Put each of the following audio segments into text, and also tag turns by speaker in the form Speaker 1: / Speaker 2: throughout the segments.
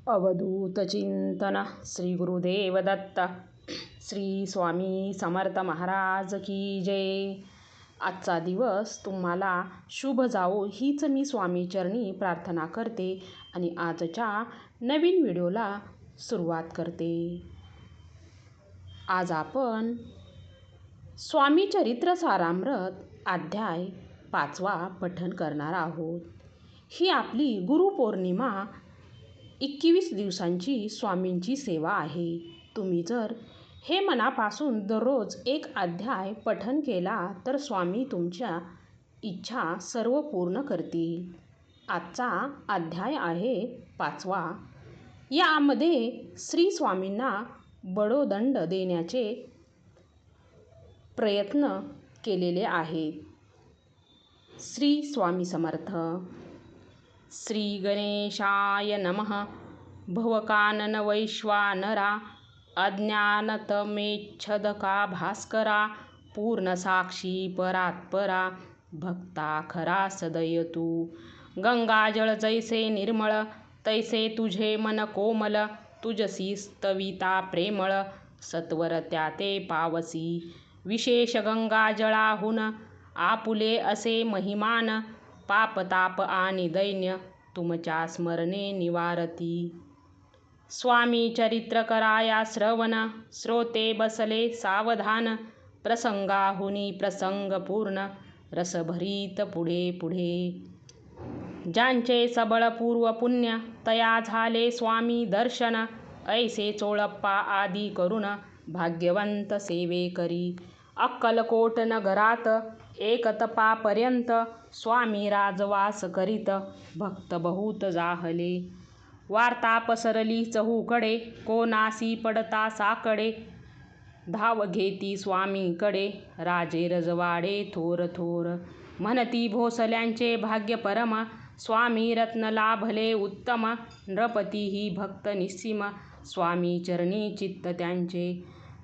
Speaker 1: अवधूत चिंतन श्री गुरुदेव दत्त. श्री स्वामी समर्थ महाराज की जय. आजचा दिवस तुम्हाला शुभ जावो हीच मी स्वामीचरणी प्रार्थना करते आणि आजच्या नवीन व्हिडिओला सुरुवात करते. आज आपण स्वामी चरित्र सारामृत अध्याय 5 पठण करणार आहोत. ही आपली गुरुपौर्णिमा 21 दिवसांची स्वामींची सेवा आहे. तुम्ही जर हे मनापासून दररोज एक अध्याय पठण केला तर स्वामी तुमच्या इच्छा सर्व पूर्ण करतील. आजचा अध्याय आहे 5. यामध्ये श्री स्वामींना बडोदंड देण्याचे प्रयत्न केलेले आहेत. श्री स्वामी समर्थ. श्री गणेशाय नमः. भवकानन वैश्वानरा अज्ञानतमेच्छदका भास्करा पूर्णसाक्षी परात्परा भक्ता खरा सदयतु. गंगाजळ जैसे निर्मळ तैसे तुझे मन कोमल. तुझसी स्तविता प्रेमळ सत्वर त्याते पावसी. विशेष गंगाजळाहून आपुले असे महिमान. पापताप आणि दैन्य तुमच्या स्मरणे निवारती. स्वामी चरित्र कराया श्रवण श्रोते बसले सावधान. प्रसंगाहुनी प्रसंग पूर्ण रसभरीत पुढे पुढे. ज्यांचे सबळ पूर्व पुण्य तया झाले स्वामी दर्शन. ऐसे चोळप्पा आदी करून भाग्यवंत सेवे करी. अक्कलकोट नगरात एक तपापर्यंत स्वामी राजवास करीत. भक्त बहुत जाहले. वार्ता पसरली चहूकडे कोणासी पडता साकडे. धाव घेती स्वामींकडे राजे रजवाडे थोर थोर. म्हणती भोसल्यांचे भाग्य परम स्वामी रत्न लाभले उत्तम. नृपती ही भक्त निस्सीम स्वामी चरणी चित्त त्यांचे.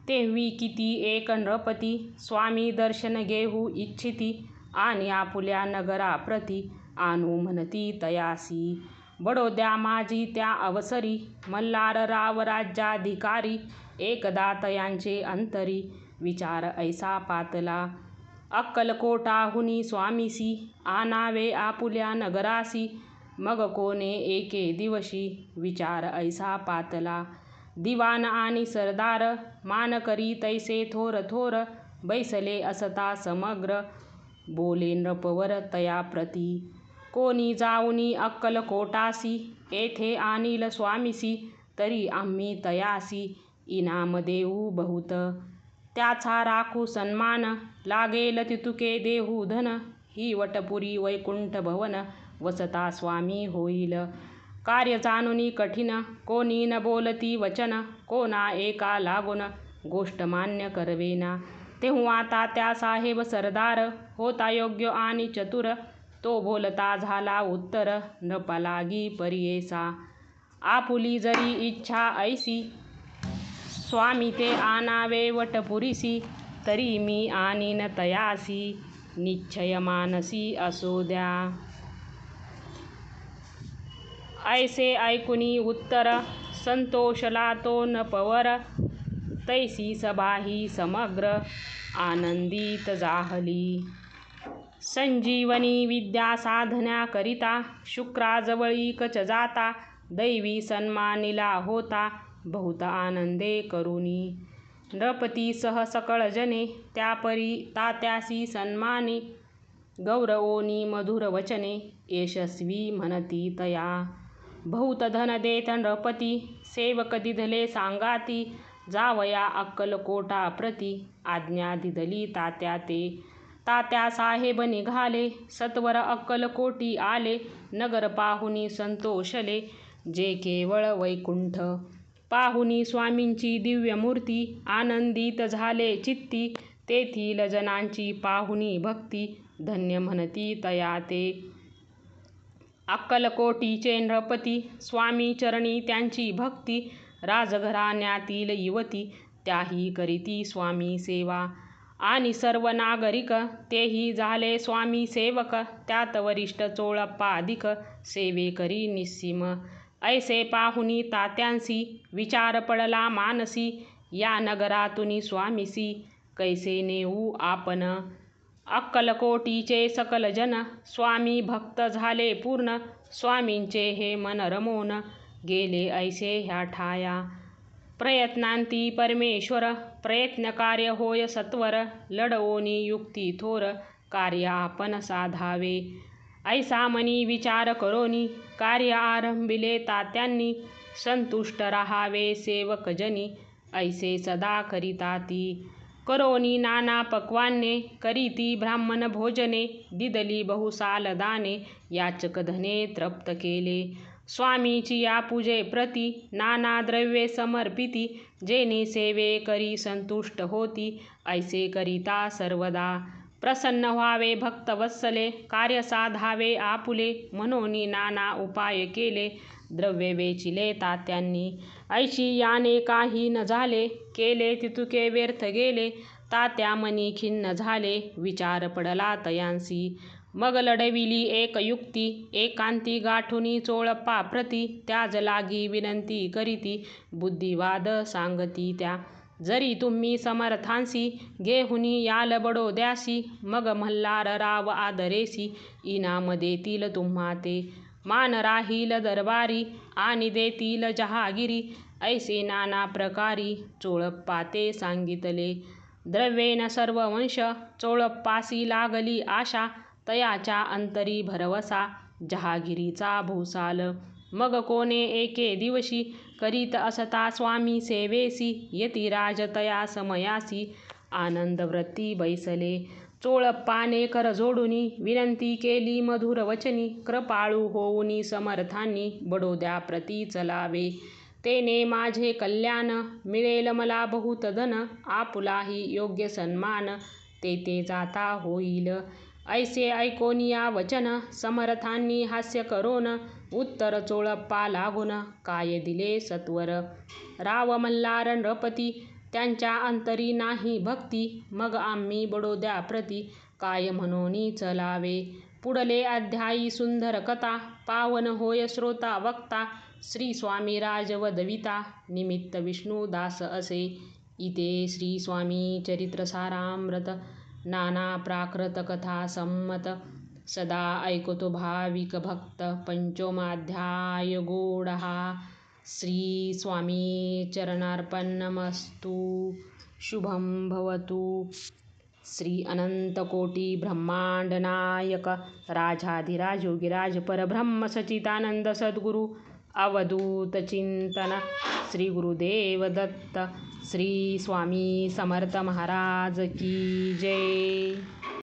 Speaker 1: तेव्ही किती एक नृपती स्वामी दर्शन घेऊ इच्छिती. आणि आपुल्या नगराप्रती आणू म्हणती तयासी. बडोद्या माझी त्या अवसरी मल्हारराव राज्याधिकारी. एकदा तयांचे अंतरी विचार ऐसा पातला. अक्कलकोटाहुनी स्वामीसी आणावे आपुल्या नगरासी. मग कोणे एके दिवशी विचार ऐसा पातला. दिवाण आणि सरदार मानकरी तैसे थोर थोर. बैसले असता समग्र बोले नृपवर तयाप्रती. कोणी जाऊनी अक्कलकोटासी येथे आणील स्वामीसी. तरी आम्ही तयासी इनाम देऊ बहुत. त्याचा राखू सन्मान लागेल तितुके देहू धन. ही वटपुरी वैकुंठ भवन वसता स्वामी होईल. कार्य जाणुनी कठीण कोणी न बोलती वचन. कोणा एका लागून गोष्ट मान्य करवेना. तेव्हा तात्या साहेब सरदार होता योग्य आणि चतुर. तो बोलता झाला उत्तर नृपालागी परियेसा. आपुली जरी इच्छा ऐसी स्वामी ते आणावे वटपुरीसी. तरी मी आणीन तयासी निश्चय मानसी असो द्या. ऐसे ऐकुनी उत्तर संतोषला तो नृपवर. तैसी सभा ही समग्र आनंदित जाहली. संजीवनी विद्या साधण्याकरिता शुक्राजवळीकच जाता. दैवी सन्मानिला होता बहुत आनंदे करुनी. नृपतीसह सकळ जने त्यापरी तात्यासी सन्मानी. गौरवोनी मधुर वचने यशस्वी म्हणती तया. बहुत धन देत नृपती सेवक दिधले सांगाती. जावया अक्कलकोटाप्रती आज्ञा दिधली तात्या ते. तात्या साहेब निघाले सत्वर अक्कलकोटी आले. नगर पाहुनी संतोषले जे केवळ वैकुंठ. पाहुनी स्वामींची दिव्य मूर्ती आनंदित झाले चित्ती. तेथील जनांची पाहुनी भक्ती धन्य म्हणती तया ते. अक्कलकोटीचे नृपती स्वामी चरणी त्यांची भक्ती. राजघराण्यातील युवती त्याही करीती स्वामी सेवा. आणि सर्व नागरिक तेही झाले स्वामी सेवक. त्यात वरिष्ठ चोळप्पा अधिक सेवेकरी निस्सीम. ऐसे पाहुनी तात्यांसी विचार पडला मानसी. या नगरातून स्वामीसी कैसे नेऊ आपण. अक्कलकोटीचे सकल जन स्वामी भक्त झाले पूर्ण. स्वामींचे हे मन रमोन गेले ऐसे ह्या ठाया. प्रयत्नांती परमेश्वर प्रयत्न कार्य होय सत्वर. लढवोनी युक्ती थोर कार्य आपण साधावे. ऐसा मनी विचार करोनी कार्य आरंभिले तात्यांनी. संतुष्ट रहावे सेवकजनी ऐसे सदा करिताती. करोनी नाना पक्वान्ने करीती ब्राह्मण भोजने. दिदली बहुसाल दाने याचक धने तृप्त केले. स्वामीची या पूजे प्रती नाना द्रव्ये समर्पिती. जेणे सेवे करी संतुष्ट होती ऐसे करिता सर्वदा. प्रसन्न व्हावे भक्त वत्सले कार्य साधावे आपुले. म्हणून नाना उपाय केले द्रव्ये वेचिले तात्यांनी. ऐशी याने काही न झाले केले तितुके व्यर्थ गेले. तात्या मनी खिन्न झाले विचार पडला तयांसी. मग लढविली एक युक्ती एकांती गाठुनी चोळप्पा प्रती. त्याज लागी विनंती करीती बुद्धिवाद सांगती त्या. जरी तुम्ही समर्थांसी घेहुनी याल बडोद्यासी. मग मल्हार राव आदरेसी इनाम देतील तुम्हा ते. मान राहील दरबारी आणि देतील जहागिरी. ऐसे नाना प्रकारी चोळप्पा ते सांगितले. द्रव्येन सर्व वंश चोळप्पासी लागली आशा. तयाच्या अंतरी भरवसा जहागिरीचा भूसाल. मग कोणे एके दिवशी करीत असता स्वामी सेवेसी. यतिराज तया समयासी आनंद वृत्ती बैसले. चोळप्पाने कर जोडुनी विनंती केली मधुर वचनी. कृपाळू होऊनी समर्थांनी बडोद्या प्रती चलावे. तेने माझे कल्याण मिळेल मला बहुत धन. आपुलाही योग्य सन्मान तेथे जाता होईल. ऐसे ऐकोनिया वचन समर्थांनी हास्य करोन. उत्तर चोळप्पा लागून काय दिले सत्वर. राव मल्हार नृपती त्यांच्या अंतरी नाही भक्ती. मग आम्ही बडोद्या प्रती काय म्हणून चलावे. पुढले अध्यायी सुंदर कथा पावन होय श्रोता वक्ता. श्री स्वामी राज वदविता निमित्त विष्णुदास असे. इते श्री स्वामी चरित्र सारामृत नाना प्राकृत कथा संमत. सदा ऐकतो भाविक भक्त पंचमाध्याय गोडहा. श्री स्वामी चरणार्पणमस्तु. शुभं भवतु. श्री अनंत कोटी ब्रह्मांड नायक राजाधिराज योगीराज परब्रह्म सच्चिदानंद सद्गुरु अवधूत चिंतन श्री गुरुदेव दत्त. श्री स्वामी समर्थ महाराज की जय.